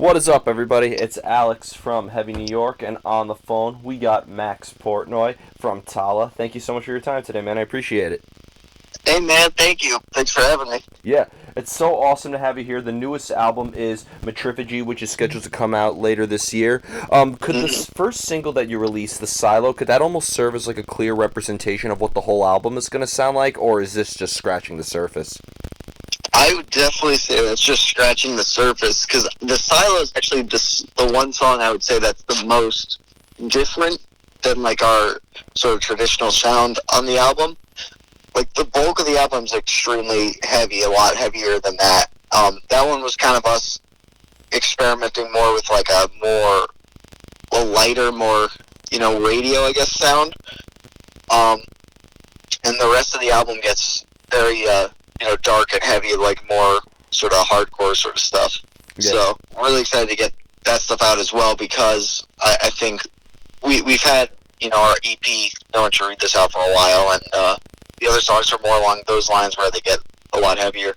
What is up, everybody? It's Alex from Heavy New York, and on the phone we got Max Portnoy from Tallah. Thank you so much for your time today, man. I appreciate it. Hey man, thank you. Thanks for having me. Yeah, it's so awesome to have you here. The newest album is Matriphagy, which is scheduled to come out later this year. Could this first single that you released, The Silo, could that almost serve as like a clear representation of what the whole album is going to sound like, or is this just scratching the surface? I would definitely say that's just scratching the surface, because The Silo is actually the one song I would say that's the most different than like our sort of traditional sound on the album. Like the bulk of the album is extremely heavy, a lot heavier than that. That one was kind of us experimenting more with like a lighter, more, radio, I guess, sound. And the rest of the album gets very, dark and heavy, like more sort of hardcore sort of stuff. Yeah. So I'm really excited to get that stuff out as well, because I think we've had, our EP, No One Should Read This, out for a while, and the other songs are more along those lines where they get a lot heavier.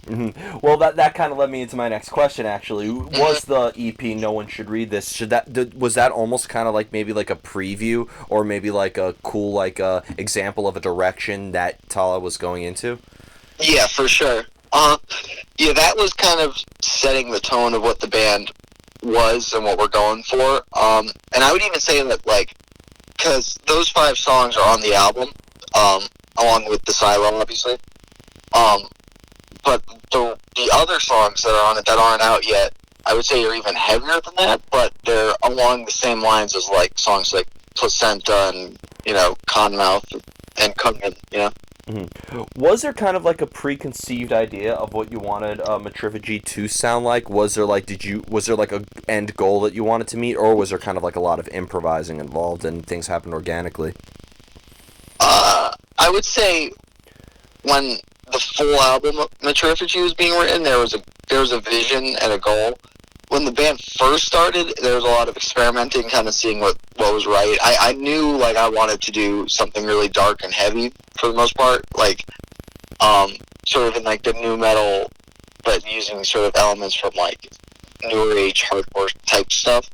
Mm-hmm. Well, that kind of led me into my next question, actually. Was the EP No One Should Read This, was that almost kind of like maybe like a preview, or maybe like a cool example of a direction that Tallah was going into? Yeah, for sure. That was kind of setting the tone of what the band was and what we're going for. And I would even say that, like, because those 5 songs are on the album, along with The Silo, obviously. But the other songs that are on it that aren't out yet, I would say are even heavier than that, but they're along the same lines as, like, songs like Placenta and, Conmouth and Kungan, Mm-hmm. Was there kind of like a preconceived idea of what you wanted Matriphagy to sound like? Was there like a end goal that you wanted to meet, or was there kind of like a lot of improvising involved and things happened organically? I would say when the full album Matriphagy was being written, there was a vision and a goal. When the band first started, there was a lot of experimenting, kind of seeing what was right. I knew, like, I wanted to do something really dark and heavy for the most part, like, sort of in, like, the new metal, but using sort of elements from, like, newer age hardcore type stuff.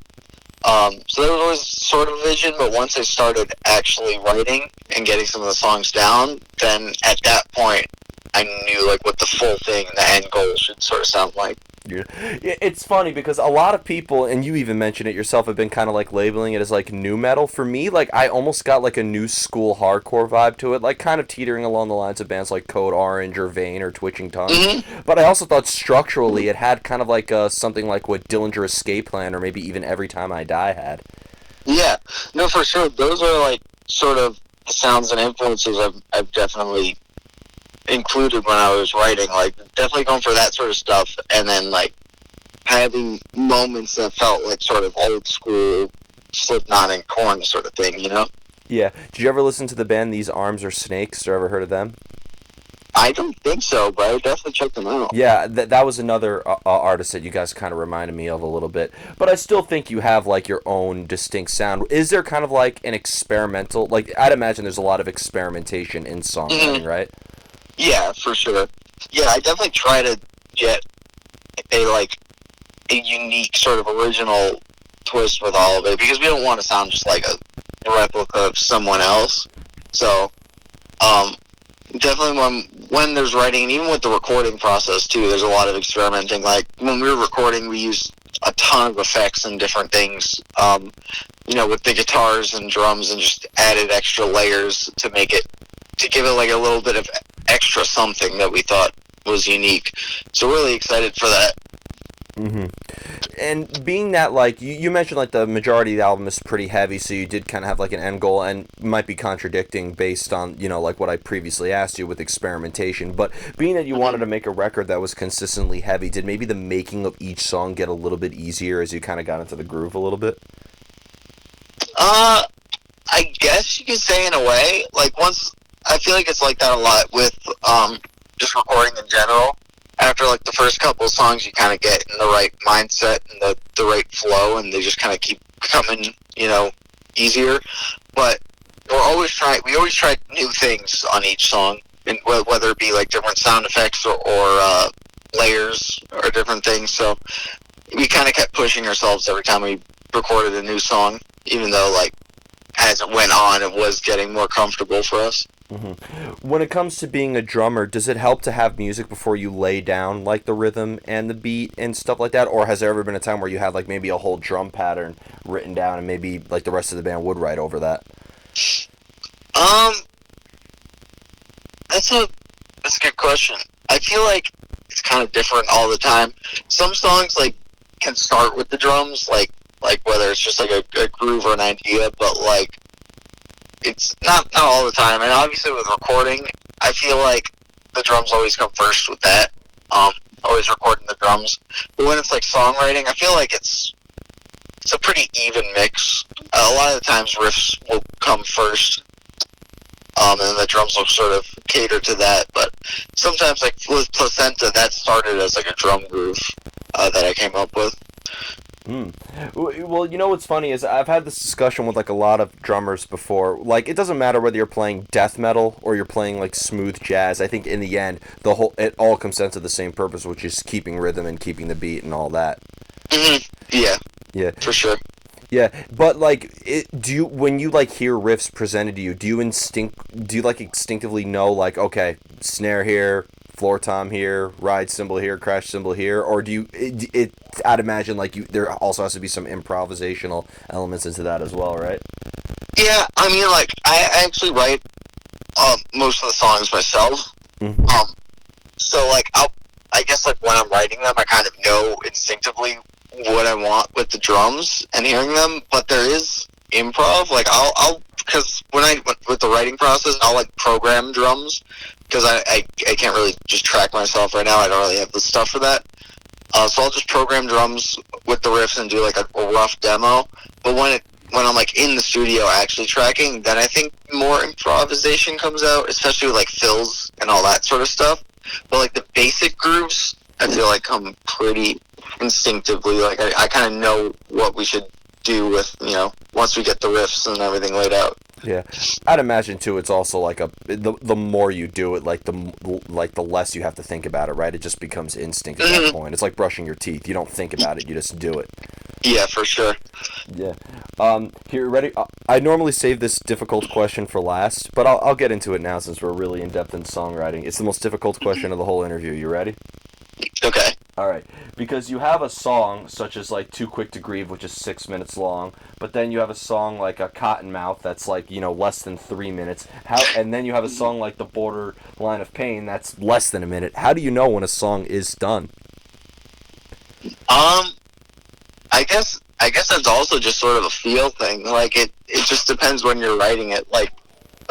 So there was always sort of a vision, but once I started actually writing and getting some of the songs down, then at that point, I knew, like, what the full thing, the end goal should sort of sound like. Yeah. It's funny because a lot of people, and you even mentioned it yourself, have been kind of like labeling it as like new metal. For me, like, I almost got like a new school hardcore vibe to it, like kind of teetering along the lines of bands like Code Orange or Vane or Twitching Tongues. Mm-hmm. But I also thought structurally it had kind of like something like what Dillinger Escape Plan or maybe even Every Time I Die had. Yeah, no, for sure. Those are like sort of the sounds and influences I've definitely included when I was writing, like definitely going for that sort of stuff, and then like having moments that felt like sort of old school Slipknot and Korn sort of thing, Yeah. Did you ever listen to the band These Arms Are Snakes, or ever heard of them? I don't think so, but I would definitely check them out. Yeah, that was another artist that you guys kind of reminded me of a little bit. But I still think you have, like, your own distinct sound. Is there kind of, like, an experimental... Like, I'd imagine there's a lot of experimentation in songwriting, right? Yeah, for sure. Yeah, I definitely try to get a unique sort of original twist with all of it, because we don't want to sound just like a replica of someone else. So, definitely when there's writing, and even with the recording process too, there's a lot of experimenting. Like when we were recording, we used a ton of effects and different things, with the guitars and drums, and just added extra layers to give it like a little bit of extra something that we thought was unique. So really excited for that. Mm-hmm. And being that, like, you mentioned, like, the majority of the album is pretty heavy, so you did kind of have, like, an end goal, and might be contradicting based on, like, what I previously asked you with experimentation, but being that you wanted to make a record that was consistently heavy, did maybe the making of each song get a little bit easier as you kind of got into the groove a little bit? I guess you could say in a way. Like, once... I feel like it's like that a lot with just recording in general. After like the first couple of songs, you kind of get in the right mindset and the right flow, and they just kind of keep coming, easier. But we always try new things on each song, and whether it be like different sound effects or layers or different things. So we kind of kept pushing ourselves every time we recorded a new song, even though, like, as it went on, it was getting more comfortable for us. When it comes to being a drummer, does it help to have music before you lay down, like, the rhythm and the beat and stuff like that? Or has there ever been a time where you had, like, maybe a whole drum pattern written down and maybe, like, the rest of the band would write over that? That's a good question. I feel like it's kind of different all the time. Some songs, like, can start with the drums, like whether it's just like a groove or an idea, but like it's not all the time. And obviously with recording, I feel like the drums always come first with that. Always recording the drums. But when it's like songwriting, I feel like it's a pretty even mix. A lot of the times riffs will come first, and then the drums will sort of cater to that. But sometimes, like with Placenta, that started as like a drum groove that I came up with. Well, you know what's funny is I've had this discussion with like a lot of drummers before. Like, it doesn't matter whether you're playing death metal or you're playing like smooth jazz. I think in the end, it all comes down to the same purpose, which is keeping rhythm and keeping the beat and all that. Yeah, for sure. Yeah, but like, when you like hear riffs presented to you, do you like instinctively know, like, okay, snare here, floor tom here, ride cymbal here, crash cymbal here, or do you? I'd imagine like there also has to be some improvisational elements into that as well, right? Yeah, I mean, like I actually write most of the songs myself. So like I guess like when I'm writing them, I kind of know instinctively what I want with the drums and hearing them, but there is improv. Like I'll because when I went with the writing process, I'll like program drums because I can't really just track myself right now. I don't really have the stuff for that. So I'll just program drums with the riffs and do like a rough demo. But when I'm like in the studio actually tracking, then I think more improvisation comes out, especially with like fills and all that sort of stuff. But like the basic grooves, I feel like come pretty instinctively. Like I kind of know what we should do with, once we get the riffs and everything laid out. Yeah, I'd imagine too. It's also like the more you do it, like the less you have to think about it, right? It just becomes instinct at that point. It's like brushing your teeth. You don't think about it. You just do it. Yeah, for sure. Yeah. Here, ready? I normally save this difficult question for last, but I'll get into it now since we're really in depth in songwriting. It's the most difficult question of the whole interview. You ready? Okay. All right, because you have a song such as like Too Quick to Grieve, which is 6 minutes long, but then you have a song like a Cottonmouth that's like, less than 3 minutes. And then you have a song like The Borderline of Pain that's less than a minute. How do you know when a song is done? I guess that's also just sort of a feel thing. Like it just depends when you're writing it. Like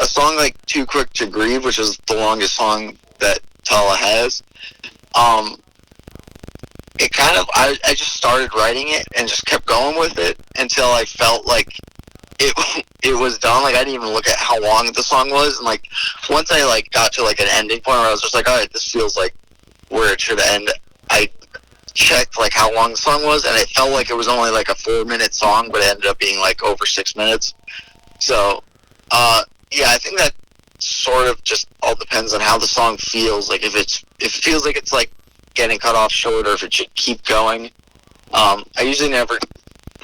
a song like Too Quick to Grieve, which is the longest song that Tallah has, it kind of, I just started writing it and just kept going with it until I felt like it was done. Like I didn't even look at how long the song was, and like once I like got to like an ending point where I was just like, all right, this feels like where it should end, I checked like how long the song was, and it felt like it was only like a 4-minute song, but it ended up being like over 6 minutes. So yeah, I think that sort of just all depends on how the song feels. Like if it feels like it's like getting cut off short, or if it should keep going. I usually never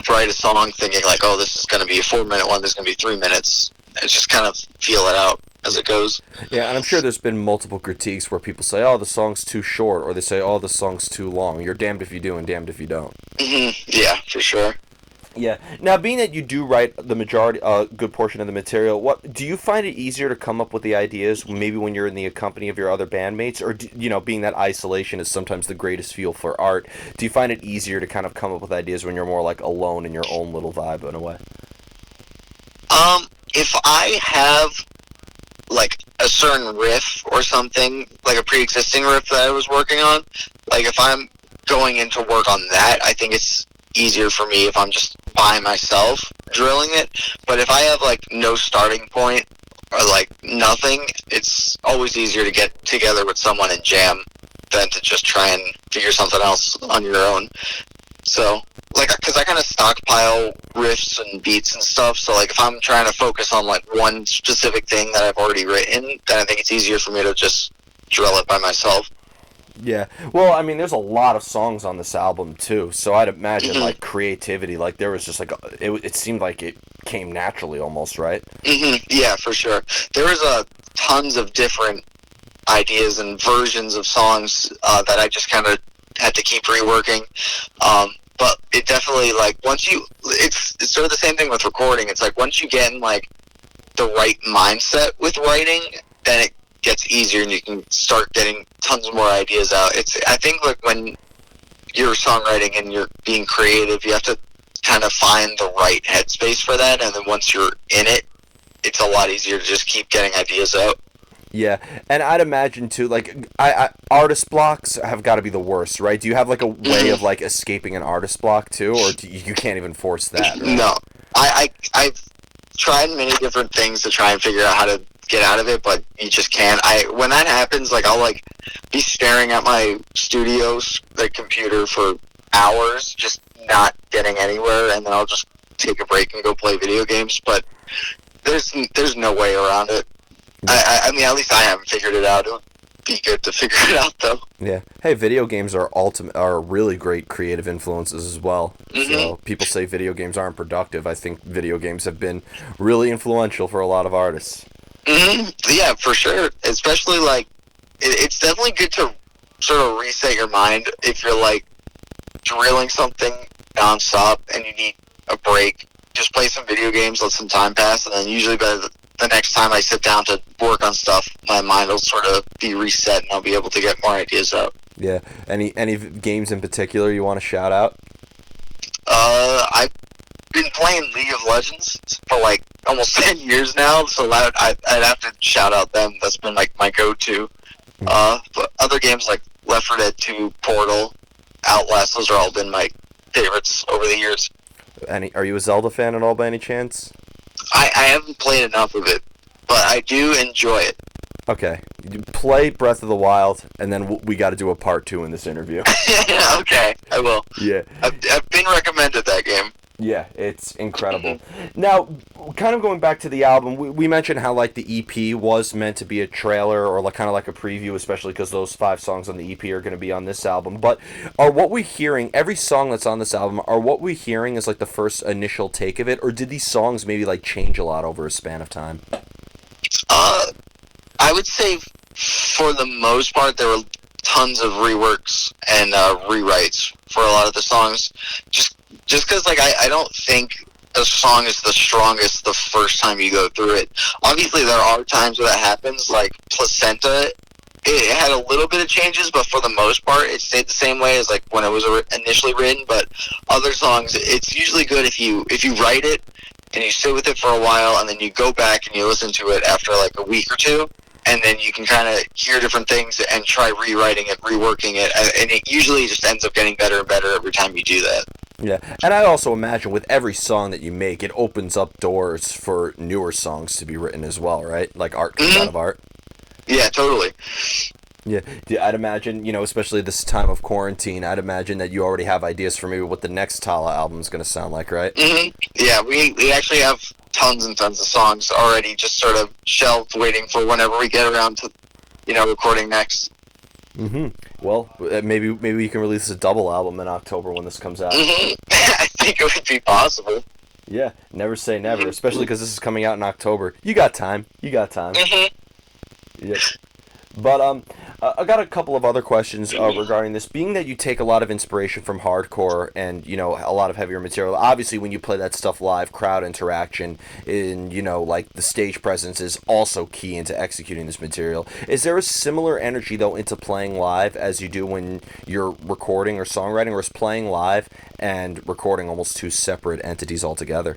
write a song thinking like, oh, this is going to be a 4-minute one, this is going to be 3 minutes. I just kind of feel it out as it goes. Yeah, and I'm sure there's been multiple critiques where people say, oh, the song's too short, or they say, oh, the song's too long. You're damned if you do and damned if you don't. Yeah, for sure. Yeah. Now, being that you do write the majority, good portion of the material, what do you find it easier to come up with the ideas maybe when you're in the company of your other bandmates, or being that isolation is sometimes the greatest fuel for art? Do you find it easier to kind of come up with ideas when you're more like alone in your own little vibe in a way? If I have like a certain riff or something, like a pre-existing riff that I was working on, like if I'm going into work on that, I think it's easier for me if I'm just by myself drilling it. But if I have like no starting point or like nothing, it's always easier to get together with someone and jam than to just try and figure something else on your own. So like, because I kind of stockpile riffs and beats and stuff, so like if I'm trying to focus on like one specific thing that I've already written, then I think it's easier for me to just drill it by myself. Yeah. Well, I mean, there's a lot of songs on this album too, so I'd imagine Hmm. like creativity, like there was just like it seemed like it came naturally almost, right? Hmm. Yeah, for sure. There was tons of different ideas and versions of songs that I just kind of had to keep reworking. But it definitely, like, it's sort of the same thing with recording. It's like once you get in like the right mindset with writing, then it gets easier and you can start getting tons more ideas out. I think like when you're songwriting and you're being creative, you have to kind of find the right headspace for that, and then once you're in it, it's a lot easier to just keep getting ideas out. Yeah, and I'd imagine too, like I artist blocks have got to be the worst, right? Do you have like a way of Mhm. like escaping an artist block too, or you can't even force that, right? No, I've tried many different things to try and figure out how to get out of it, but you just can't. When that happens, like I'll like be staring at my studio's like computer for hours, just not getting anywhere, and then I'll just take a break and go play video games. But there's no way around it. Yeah. I mean, at least I haven't figured it out. It would be good to figure it out, though. Yeah. Hey, video games are really great creative influences as well. Hmm. So people say video games aren't productive. I think video games have been really influential for a lot of artists. Hmm. Yeah, for sure. Especially like, it's definitely good to sort of reset your mind if you're like drilling something nonstop and you need a break. Just play some video games, let some time pass, and then usually by the next time I sit down to work on stuff, my mind will sort of be reset and I'll be able to get more ideas out. Yeah. Any games in particular you want to shout out? I've been playing League of Legends for like almost 10 years now, so I'd have to shout out them. That's been like my go-to. But other games like Left 4 Dead 2, Portal, Outlast, those are all been my favorites over the years. Are you a Zelda fan at all by any chance? I haven't played enough of it, but I do enjoy it. Okay, you play Breath of the Wild, and then we got to do a part two in this interview. Okay, I will. Yeah, I've been recommended that game. yeah, it's incredible. Now, kind of going back to the album, we mentioned how like the EP was meant to be a trailer or like kind of like a preview, especially because those 5 songs on the EP are going to be on this album. But are what we're hearing, every song that's on this album, are what we're hearing is like the first initial take of it, or did these songs maybe like change a lot over a span of time? Uh, I would say for the most part, there were tons of reworks and rewrites for a lot of the songs. Just because, like, I don't think a song is the strongest the first time you go through it. Obviously, there are times where that happens, like Placenta. It had a little bit of changes, but for the most part, it stayed the same way as like when it was initially written. But other songs, it's usually good if you write it and you sit with it for a while, and then you go back and you listen to it after like a week or two, and then you can kind of hear different things and try rewriting it, reworking it, and it usually just ends up getting better and better every time you do that. Yeah, and I also imagine with every song that you make, it opens up doors for newer songs to be written as well, right? Like art comes out of art. Yeah, totally. Yeah, I'd imagine, especially this time of quarantine, I'd imagine that you already have ideas for maybe what the next Tallah album is going to sound like, right? Yeah, we actually have tons and tons of songs already just sort of shelved waiting for whenever we get around to, recording next. Well, maybe we can release a double album in October when this comes out. I think it would be possible. Yeah, never say never, especially because this is coming out in October. You got time. You got time. Yeah. But I got a couple of other questions regarding this. Being that you take a lot of inspiration from hardcore and a lot of heavier material, obviously when you play that stuff live, crowd interaction and like the stage presence is also key into executing this material. Is there a similar energy though into playing live as you do when you're recording or songwriting, or is playing live and recording almost two separate entities altogether?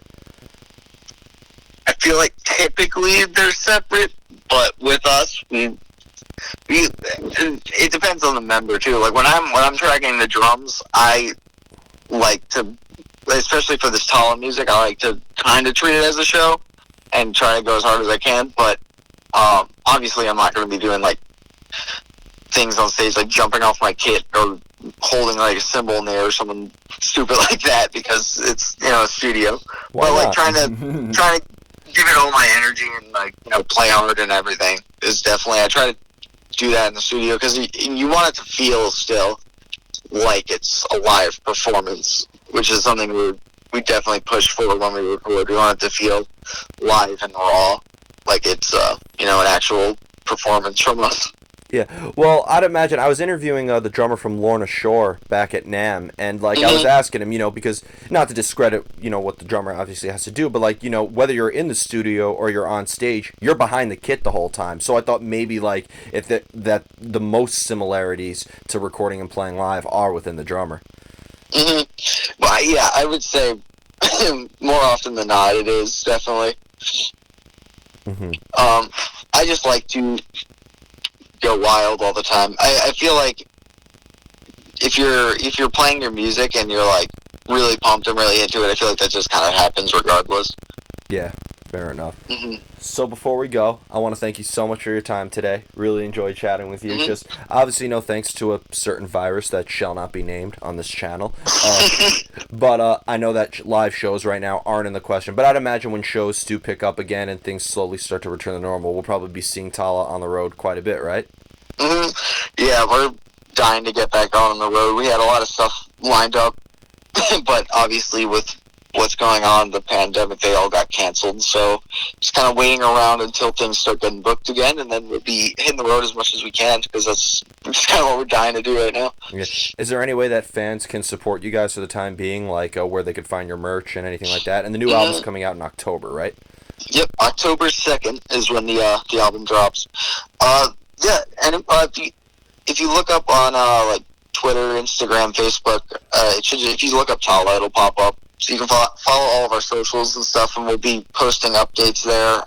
I feel like typically they're separate, but with us, it depends on the member too. Like when I'm tracking the drums, I like to, especially for this Tallah music, I like to kind of treat it as a show and try to go as hard as I can. But obviously, I'm not going to be doing like things on stage like jumping off my kit or holding like a cymbal in the air or something stupid like that because it's a studio. Why but like not? trying to give it all my energy and like play hard and everything is definitely, I try to do that in the studio because you want it to feel still like it's a live performance, which is something we definitely push for when we record. We want it to feel live and raw, like it's an actual performance from us. Yeah, well, I'd imagine I was interviewing the drummer from Lorna Shore back at NAMM, and like I was asking him, because not to discredit, what the drummer obviously has to do, but like whether you're in the studio or you're on stage, you're behind the kit the whole time. So I thought maybe like if that the most similarities to recording and playing live are within the drummer. Well, yeah, I would say more often than not, it is definitely. I just like to go wild all the time. I feel like if you're playing your music and you're like really pumped and really into it, I feel like that just kind of happens regardless. Yeah, fair enough. So before we go, I want to thank you so much for your time today. Really enjoyed chatting with you. Just obviously no thanks to a certain virus that shall not be named on this channel. But I know that live shows right now aren't in the question. But I'd imagine when shows do pick up again and things slowly start to return to normal, we'll probably be seeing Tallah on the road quite a bit, right? Yeah, we're dying to get back on the road. We had a lot of stuff lined up, but obviously with what's going on, the pandemic, they all got canceled. So just kind of waiting around until things start getting booked again, and then we'll be hitting the road as much as we can because that's kind of what we're dying to do right now. Yeah. Is there any way that fans can support you guys for the time being, like where they could find your merch and anything like that? And the new album's coming out in October, right? Yep, October 2nd is when the album drops. Yeah, and if you look up on like Twitter, Instagram, Facebook, if you look up Tallah, it'll pop up. So you can follow all of our socials and stuff, and we'll be posting updates there.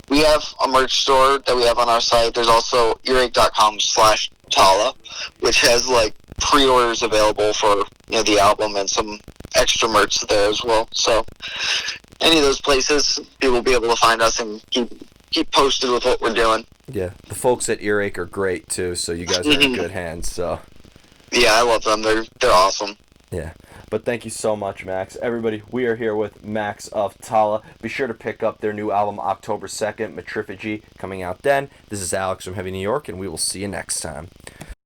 We have a merch store that we have on our site. There's also earache.com/Tallah, which has like pre-orders available for the album and some extra merch there as well. So any of those places, people will be able to find us and keep posted with what we're doing. Yeah, the folks at Earache are great too, so you guys are in good hands. So yeah, I love them. They're awesome. Yeah, but thank you so much, Max. Everybody, we are here with Max of Tallah. Be sure to pick up their new album October 2nd, Matriphagy, coming out then. This is Alex from Heavy New York, and we will see you next time.